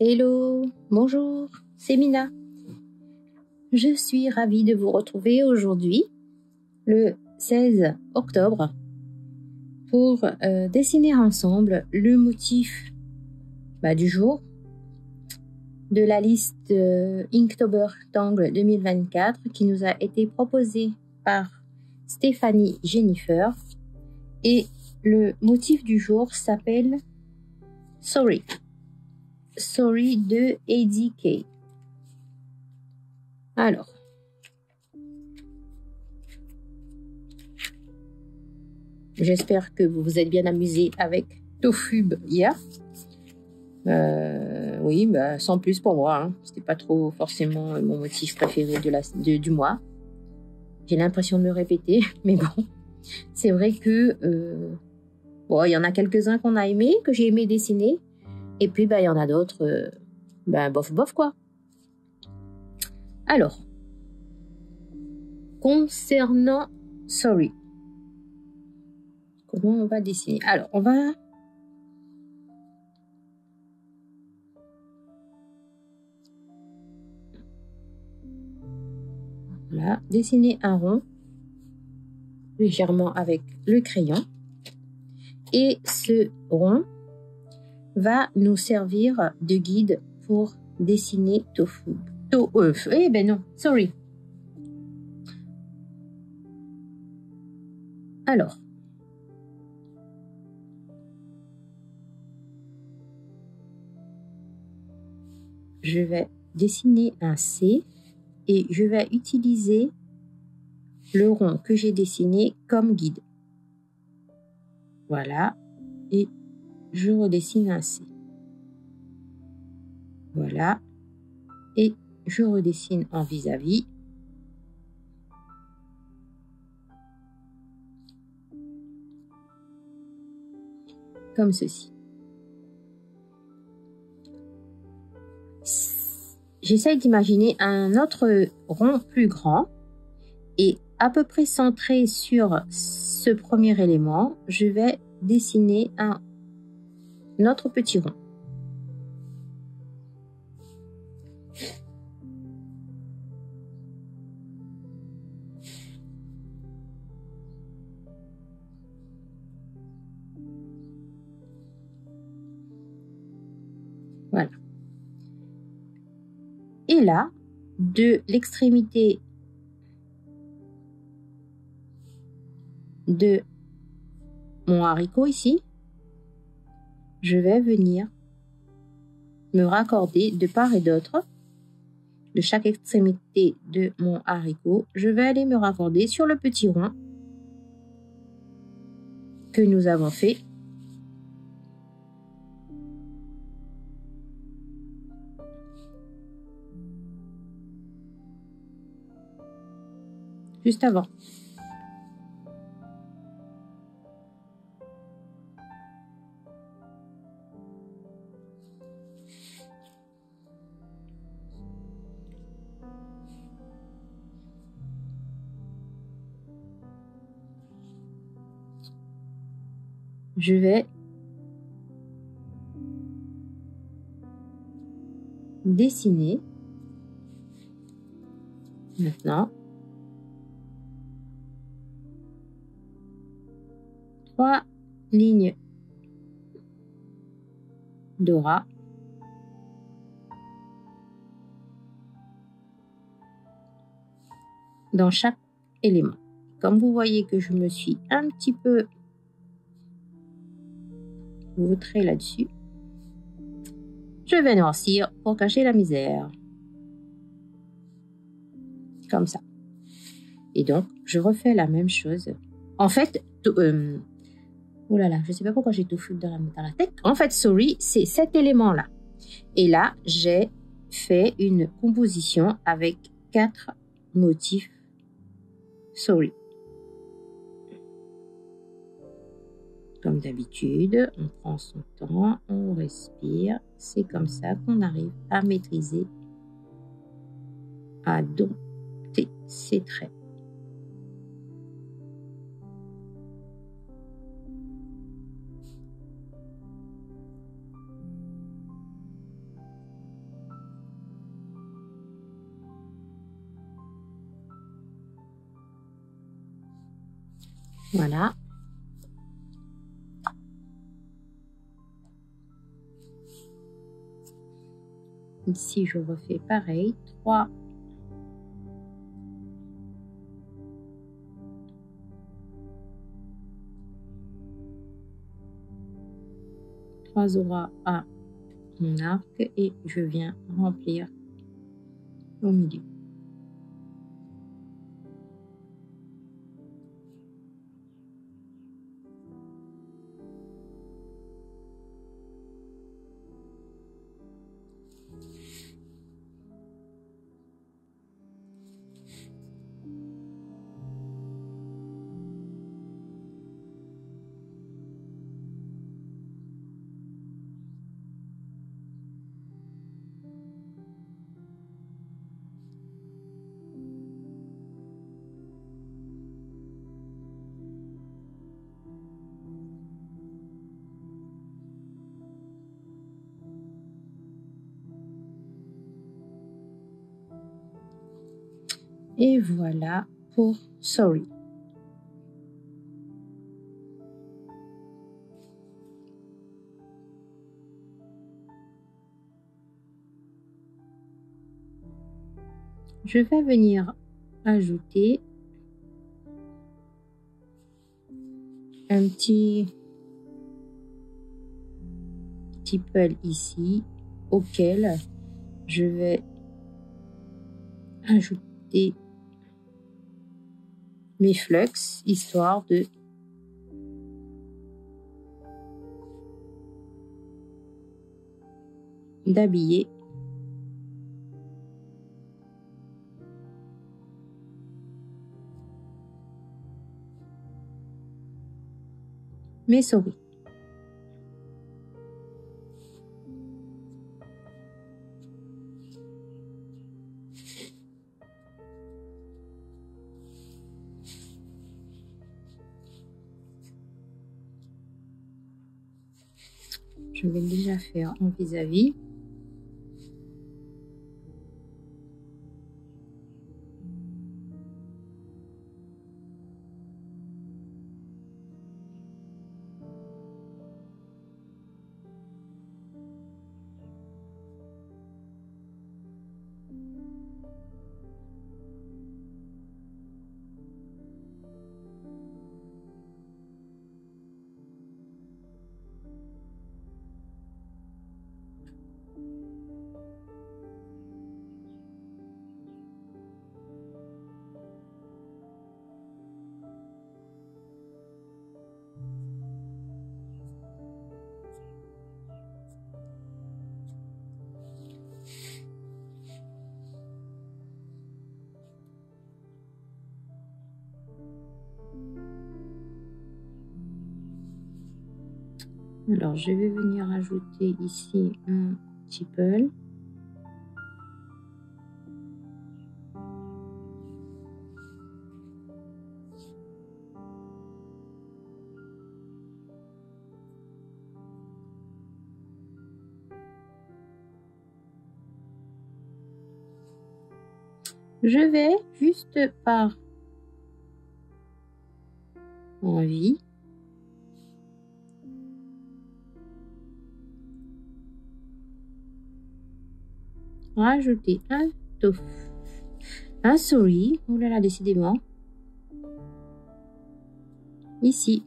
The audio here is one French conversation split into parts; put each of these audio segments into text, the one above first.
Hello, bonjour, c'est Mina. Je suis ravie de vous retrouver aujourd'hui, le 16 octobre, pour dessiner ensemble le motif du jour de la liste Inktober Tangle 2024 qui nous a été proposée par Stéphanie Jennifer. Et le motif du jour s'appelle Sorry. Sorry de Eddie Kay. Alors, j'espère que vous vous êtes bien amusé avec Tofub hier. Oui, sans plus pour moi. Hein. C'était pas trop forcément mon motif préféré du mois. J'ai l'impression de me répéter, mais bon, c'est vrai que il y en a quelques-uns qu'on a aimés, que j'ai aimé dessiner, et puis il y en a d'autres, bof quoi. Alors, concernant Sorry, comment on va dessiner? Alors, on va dessiner un rond légèrement avec le crayon. Et ce rond va nous servir de guide pour dessiner Tofu. Sorry. Alors, je vais dessiner un C et je vais utiliser le rond que j'ai dessiné comme guide. Voilà, et je redessine un C. Voilà, et je redessine en vis-à-vis. Comme ceci. J'essaye d'imaginer un autre rond plus grand et à peu près centré sur ce premier élément, je vais dessiner un autre petit rond. Voilà. Et là, de l'extrémité de mon haricot ici, je vais venir me raccorder de part et d'autre de chaque extrémité de mon haricot. Je vais aller me raccorder sur le petit rond que nous avons fait. Juste avant. Je vais dessiner maintenant 3 lignes d'aura dans chaque élément. Comme vous voyez que je me suis un petit peu vautrée là-dessus, je vais noircir pour cacher la misère. Comme ça. Et donc, je refais la même chose. En fait, oh là là, je sais pas pourquoi j'ai tout foutu dans la tête. En fait, Sorry, c'est cet élément-là. Et là, j'ai fait une composition avec 4 motifs Sorry. Comme d'habitude, on prend son temps, on respire. C'est comme ça qu'on arrive à maîtriser, à dompter ses traits. Voilà. Ici, je refais pareil. 3 auras à mon arc et je viens remplir au milieu. Et voilà pour Sorry. Je vais venir ajouter un petit pearl ici auquel je vais ajouter mes flux histoire de d'habiller mes souris. Je vais déjà faire en vis-à-vis. Alors, je vais venir ajouter ici un petit pearl. Je vais juste par envie rajouter un souris. Oh là là, décidément. Ici.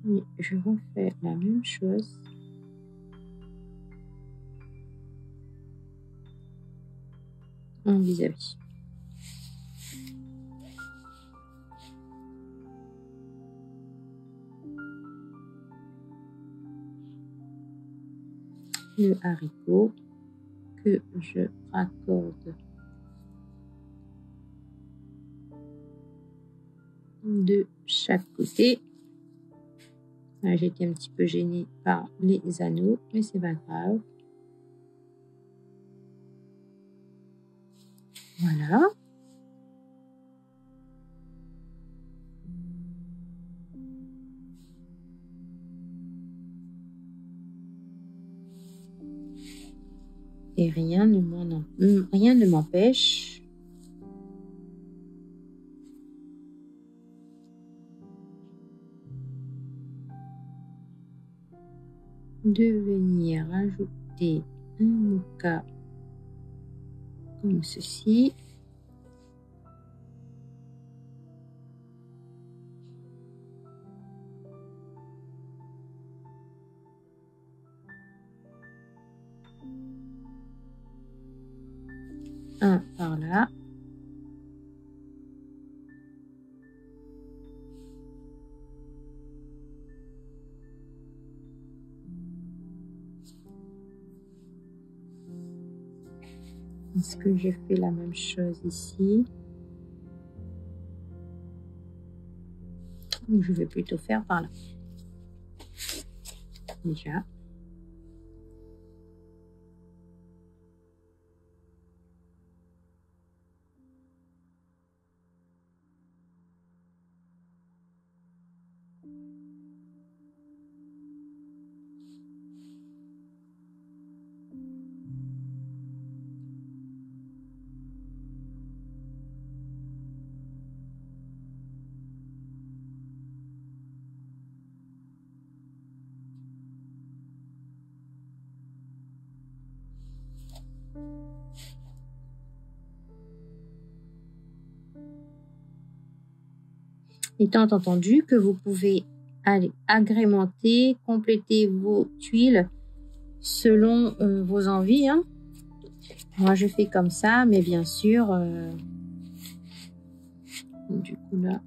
Et je refais la même chose. En vis-à-vis. Le haricot que je raccorde de chaque côté. J'ai été un petit peu gênée par les anneaux, mais c'est pas grave. Voilà. Et rien ne m'empêche de venir ajouter un mocha comme ceci. Un par là. Est-ce que j'ai fait la même chose ici? Ou je vais plutôt faire par là. Déjà. Étant entendu que vous pouvez aller agrémenter, compléter vos tuiles selon vos envies. Hein. Moi, je fais comme ça, mais bien sûr, du coup là,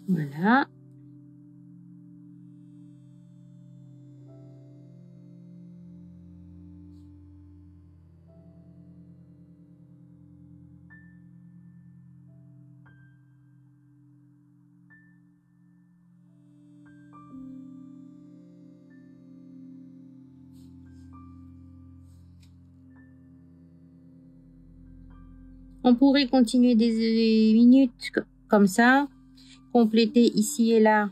voilà. On pourrait continuer des minutes comme ça, compléter ici et là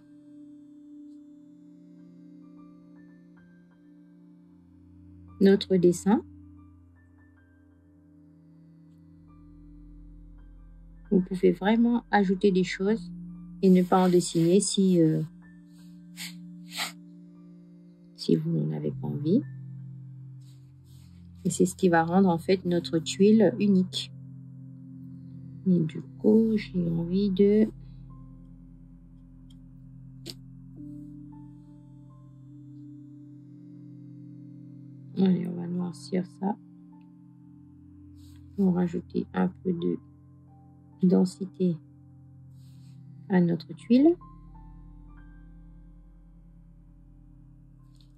notre dessin. Vous pouvez vraiment ajouter des choses et ne pas en dessiner si vous n'en avez pas envie. Et c'est ce qui va rendre en fait notre tuile unique. Et du coup, j'ai envie de... Allez, on va noircir ça. On va rajouter un peu de densité à notre tuile.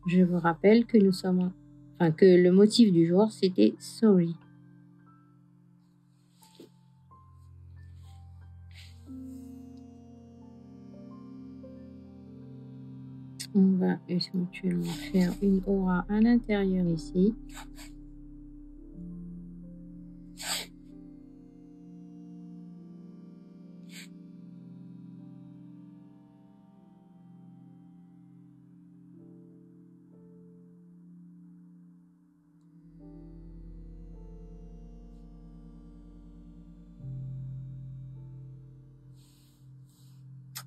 Je vous rappelle que nous sommes... Enfin, que le motif du jour, c'était Sorry. On va éventuellement faire une aura à l'intérieur ici.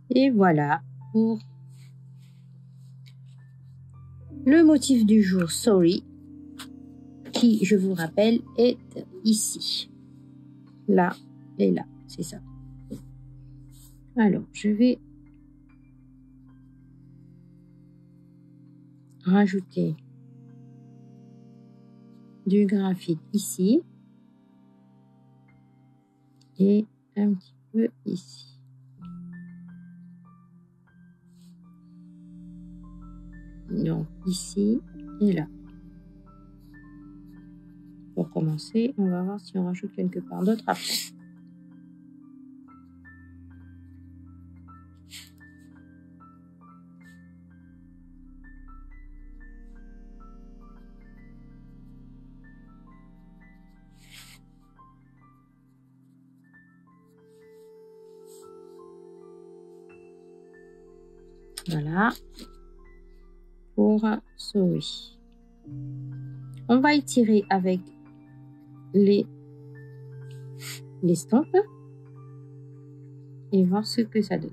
Et voilà pour le motif du jour, Sorry, qui, je vous rappelle, est ici. Là et là, c'est ça. Alors, je vais rajouter du graphite ici et un petit peu ici. Donc ici et là. Pour commencer, on va voir si on rajoute quelque part d'autre après. Voilà. Pour Sorry. On va étirer avec l'estompe et voir ce que ça donne.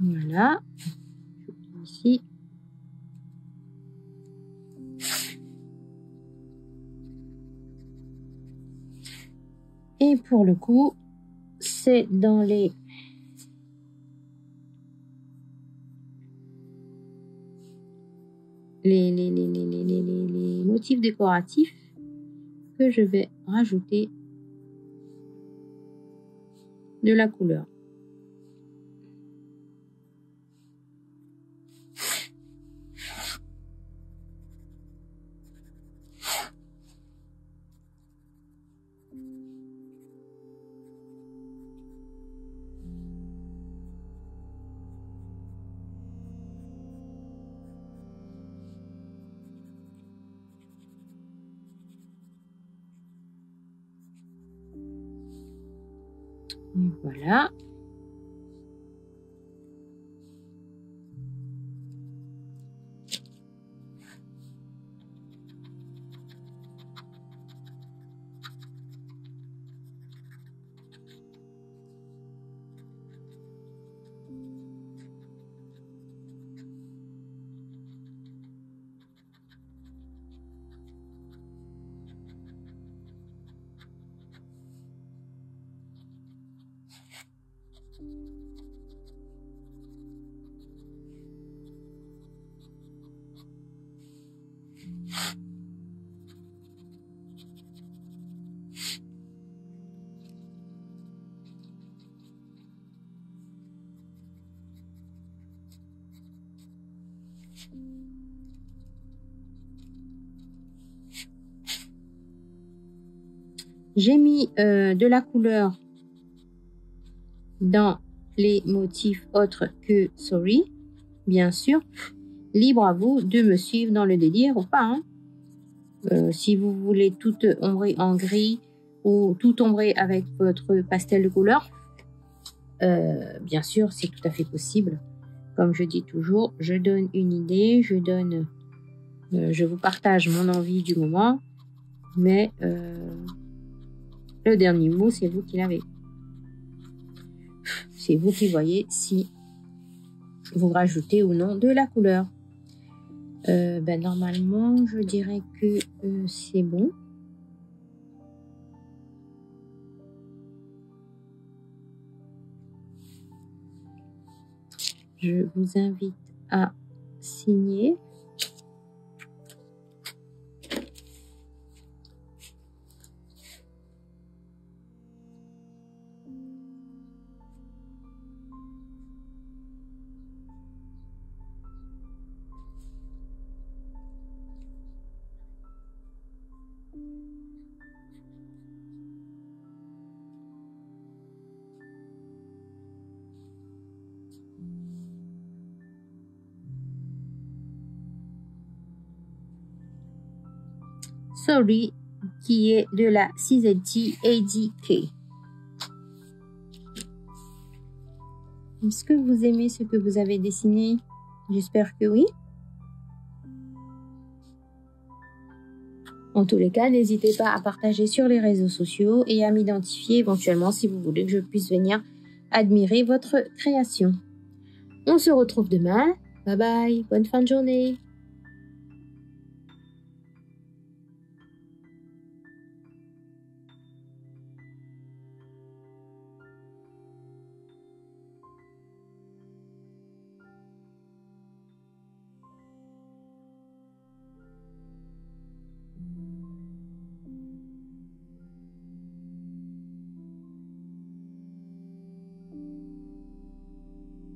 Voilà. Ici. Et pour le coup, c'est dans les motifs décoratifs que je vais rajouter de la couleur. Et voilà. J'ai mis de la couleur dans les motifs autres que Sorry, bien sûr. Libre à vous de me suivre dans le délire ou pas. Hein. Si vous voulez tout ombrer en gris ou tout ombrer avec votre pastel de couleur, bien sûr, c'est tout à fait possible. Comme je dis toujours, je donne une idée, je vous partage mon envie du moment, mais le dernier mot, c'est vous qui l'avez. C'est vous qui voyez si vous rajoutez ou non de la couleur. Normalement, je dirais que c'est bon. Je vous invite à signer. Sorry, qui est de la CZT ADK. Est-ce que vous aimez ce que vous avez dessiné? J'espère que oui. En tous les cas, n'hésitez pas à partager sur les réseaux sociaux et à m'identifier éventuellement si vous voulez que je puisse venir admirer votre création. On se retrouve demain. Bye bye, bonne fin de journée.